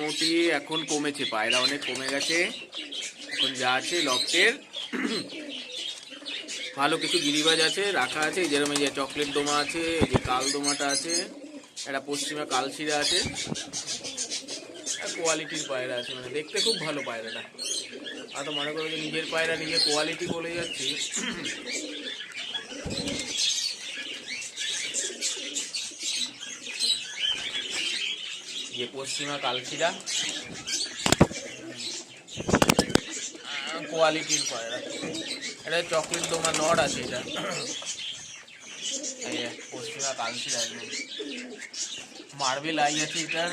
মোটামুটি এখন কমেছে, পায়রা অনেক কমে গেছে। এখন যা আছে লফটের ভালো কিছু গিরিবাজ আছে রাখা আছে, যেরকম এই যে চকলেট দোমা আছে, এই যে কাল দোমাটা আছে, একটা পশ্চিমা কালশিরা আছে, কোয়ালিটির পায়রা আছে, মানে দেখতে খুব ভালো পায়রাটা। আর তো মনে করো যে নিজের পায়রা নিজের কোয়ালিটি বলে যাচ্ছি। যে পশ্চিমা কালশিরা কোয়ালিটির পায়রা, এটা চকলেট দোমা নড় আছে, এটা পশ্চিমা কালশিরা একদম মার্বেল আই আছে, এটার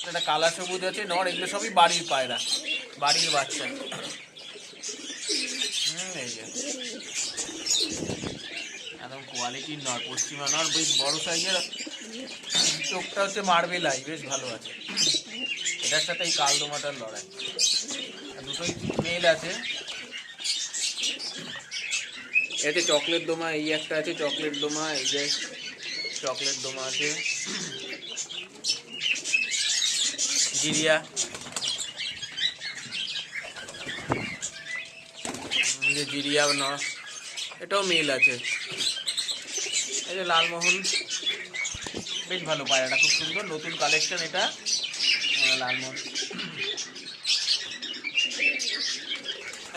একটা কালা সবুজ আছে নড়, এগুলো সবই বাড়ির পায়রা, বাড়ির বাচ্চা। এই যে একদম কোয়ালিটির নড়, পশ্চিমা নড়, বেশ বড় সাইজের, চোখটা হচ্ছে মার্বেল আই, বেশ ভালো আছে। এটার সাথে এই কাল দোমাটার লড়াই, দুটোই মেল আছে। এতে চকলেট দোমা এই একটা আছে, চকলেট দোমা, এই যে চকলেট দোমা আছে, জিরিয়া, যে জিরিয়া ন, এটাও মেল আছে। এই যে লালমোহন, বেশ ভালো পায়রাটা, খুব সুন্দর নতুন কালেকশন এটা লালমোহন।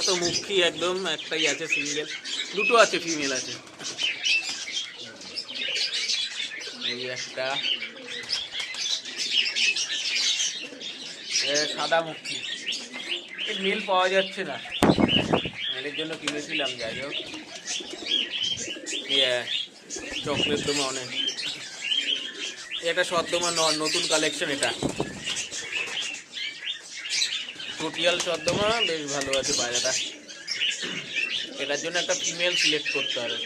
এত মুখী একদম, একটাই আছে সিঙ্গেল, দুটো আছে ফিমেল আছে, এই একটা সাদা মুখী, মেল পাওয়া যাচ্ছে না, মেলের জন্য কিনেছিলাম, যাই হোক। চকলেট দোমা অনেক, এটা সদ্দমা নতুন কালেকশন, এটা টোটিয়াল সদ্দমা, বেশ ভালো আছে পায়রাটা। এটার জন্য একটা ফিমেল সিলেক্ট করতে হবে,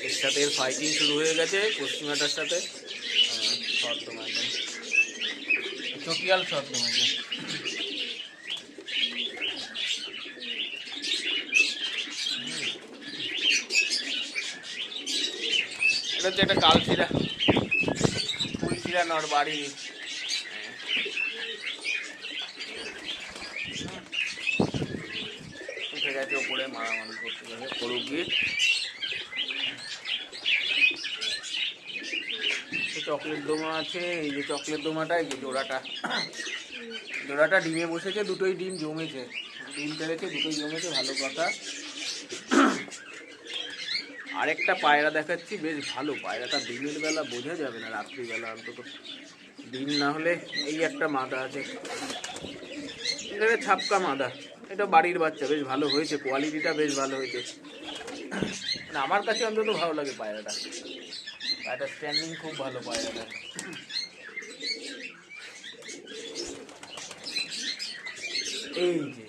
এর সাথে এর ফাইটিং শুরু হয়ে গেছে পশ্চিমাটার সাথে। সদ্দমা একদম টোটিয়াল সদ্দমা, এটা হচ্ছে একটা কালশিরা, ফুলশিরা নর বাড়ি, উঠে গেছে ওপরে, মারামারি করতে গেছে, করুক গিয়ে। চকলেট দোমা আছে, এই যে চকলেট দোমাটা, এই যে জোড়াটা ডিমে বসেছে, দুটোই ডিম জমেছে, ডিম পেরেছে, দুটোই জমেছে, ভালো কথা। আরেকটা পায়রা দেখাচ্ছি, বেশ ভালো পায়রাটা, দিনের বেলা বোঝা যাবে না, রাত্রিবেলা অন্তত, দিন না হলে। এই একটা মাদা আছে, এটা ছাপকা মাদা, এটা বাড়ির বাচ্চা, বেশ ভালো হয়েছে, কোয়ালিটিটা বেশ ভালো হয়েছে, মানে আমার কাছে অন্তত ভালো লাগে পায়রাটা, পায়রাটা স্ট্যান্ডিং খুব ভালো পায়রাটা। এই যে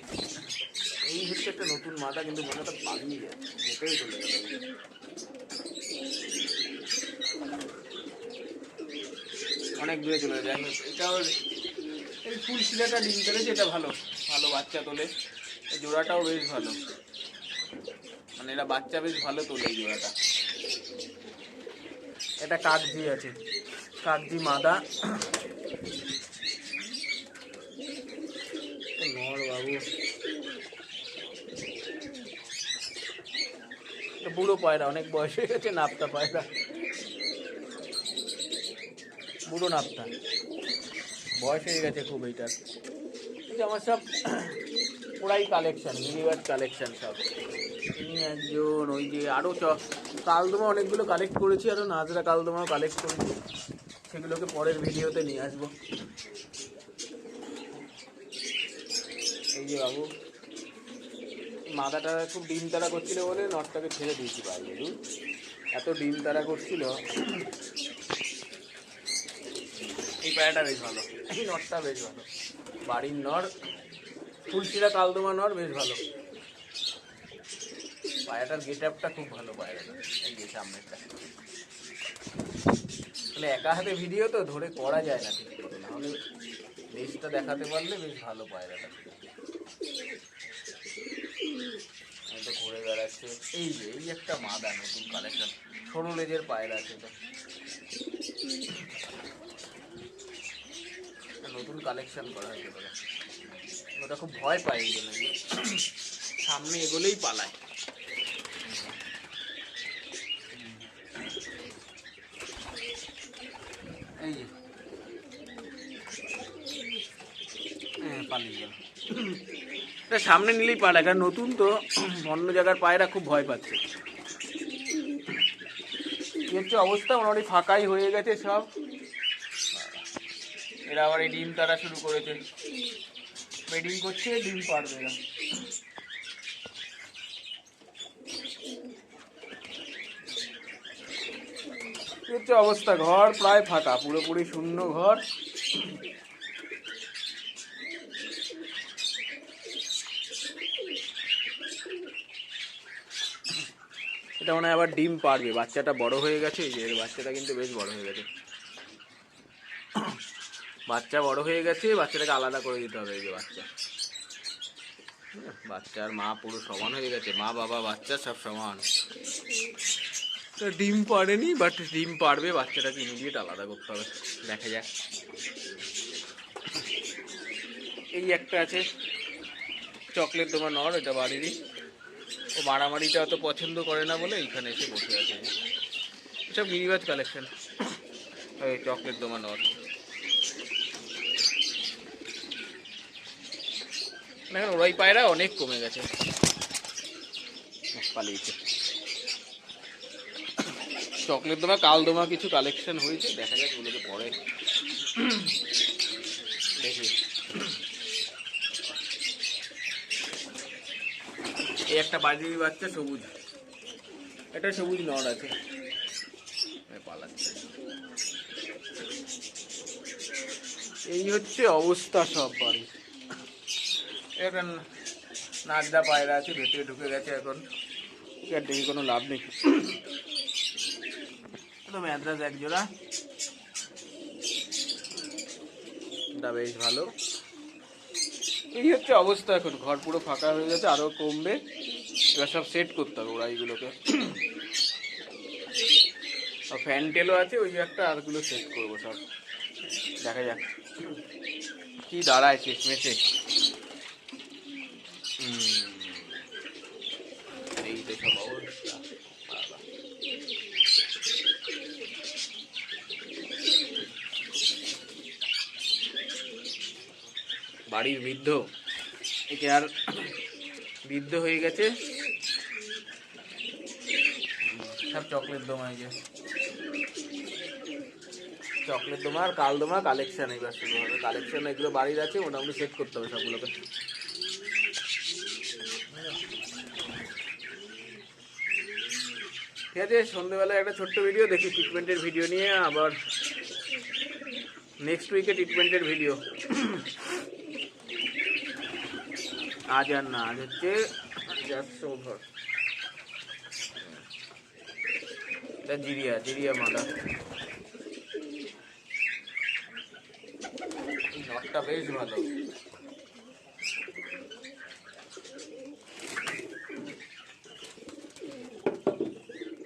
এই হচ্ছে একটা নতুন মাদা, কিন্তু মাদাটা পালিয়ে যাচ্ছে, যেটাই চলে গেল, অনেক দূরে চলে যায়। এটাও এই ফুল শিলাটা ডিম পেরেছে, এটা ভালো ভালো বাচ্চা তোলে, এই জোড়াটাও বেশ ভালো, মানে এরা বাচ্চা বেশ ভালো তোলে এই জোড়াটা। এটা কাকজি আছে, কাকজি মাদা, নর বাবু, বুড়ো পায়রা, অনেক বয়স হয়ে গেছে, নাপ্তা পায়রা, বুড়ো নাপ্তা, বয়স হয়ে গেছে খুব এইটার। এই যে আমার সব ওরাই কালেকশন, মিনিবার্ড কালেকশন সব, ইনি একজন, ওই যে আরও কালদমা অনেকগুলো কালেক্ট করেছি, আরও নাজরা কালদমাও কালেক্ট করেছি, সেগুলোকে পরের ভিডিওতে নিয়ে আসবো। এই যে বাবু, মাদাটা খুব ডিম তারা করছিল বলে নটটাকে ছেড়ে দিয়েছি বাইরে, এত ডিম তারা করছিল। এই পায়রাটা বেশ ভালো, এই নটটা বেশ ভালো, বাড়ির নর, ফুলশিরা কালদমা নর, বেশ ভালো পায়রাটার, গেট আপটা খুব ভালো পায়রাটা। এই যে সামনেরটা, তাহলে একা হাতে ভিডিও তো ধরে করা যায় না ঠিক করে, নাহলে লেজটা দেখাতে পারলে বেশ ভালো পায়রাটা, তো ঘুরে বেড়াচ্ছে। এই যে এই একটা মাদা, নতুন কালেকশন, সরু লেজের পায়রা আছে, তো কালেকশন করা হয়েছে ওটা। ওটা খুব ভয় পায় এই জন্য, সামনে এগোলেই পালায়। এই যে পালিয়ে গেল, এটা সামনে নিলেই পালায়, কারণ নতুন তো অন্য জায়গার পায়রা খুব ভয় পাচ্ছে। কি হচ্ছে অবস্থা, মোটামুটি ফাঁকাই হয়ে গেছে সব। এরা আবার এই ডিম তারা শুরু করেছে, ব্রিডিং করছে, ডিম পারবে এরা। কি হচ্ছে অবস্থা, ঘর প্রায় ফাঁকা, পুরোপুরি শূন্য ঘর। এটা মনে হয় আবার ডিম পারবে, বাচ্চাটা বড় হয়ে গেছে। এই যে এর বাচ্চাটা কিন্তু বেশ বড় হয়ে গেছে, বাচ্চা বড় হয়ে গেছে, বাচ্চাটাকে আলাদা করে দিতে হবে। এই যে বাচ্চা, বাচ্চার মা পুরো সমান হয়ে গেছে, মা বাবা বাচ্চা সব সমান। ডিম পারেনি, বাট ডিম পারবে, বাচ্চাটাকে ইমিডিয়েট আলাদা করতে হবে, দেখা যাক। এই একটা আছে চকলেট তোমার নর, এটা বাড়িরই, ও মারামারিটা অত পছন্দ করে না বলে এইখানে এসে বসে আছে। সব গিরিবাজ কালেকশন। এই চকলেট তোমার নর, এখন ওরাই পায়রা অনেক কমে গেছে, পালিয়েছে। চকলেট দোমা কাল দোমা কিছু কালেকশন হয়েছে, দেখা যাক ওগুলোকে পরে দেখি। এই একটা বাড়ির বাচ্চা সবুজ, এটা সবুজ নর আছে, পালাচ্ছে। এই হচ্ছে অবস্থা সব বাড়ির। এখন নাগদা পায়রা আছে, ভেতরে ঢুকে গেছে, এখন আর দেখি কোনো লাভ নেই। তো ম্যাদ্রাস এক জোড়া, এটা বেশ ভালো। এই হচ্ছে অবস্থা, এখন ঘর পুরো ফাঁকা হয়ে গেছে, আরো কমবে। এবার সব সেট করতে হবে ওরা এইগুলোকে। ফ্যানটেলও আছে ওই একটা, আরগুলো সেট করবো সব, দেখা যাক কি দাঁড়ায় শেষমেশে। এই তো সব অবস্থা। বাড়ির বৃদ্ধ, একে আর বৃদ্ধ হয়ে গেছে, সব চকলেট দোমা। এই যে চকলেট দোমা আর কাল দোমা কালেকশন এবার শুরু হবে, কালেকশন এগুলো বাড়ির আছে, মোটামুটি সেট করতে হবে সবগুলোকে। ঠিক আছে, সন্ধ্যেবেলায় একটা ছোট্ট ভিডিও দেখি ট্রিটমেন্টের ভিডিও নিয়ে, আবার নেক্সট উইকে ট্রিটমেন্টের ভিডিও। আজ আর না, আজ হচ্ছে জাস্ট ওভার। এটা জিরিয়া, জিরিয়া মাদা, এই নটটা বেশ ভালো।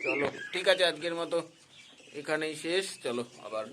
চলো ঠিক আছে, আজকের মতো এখানেই শেষ, চলো আবার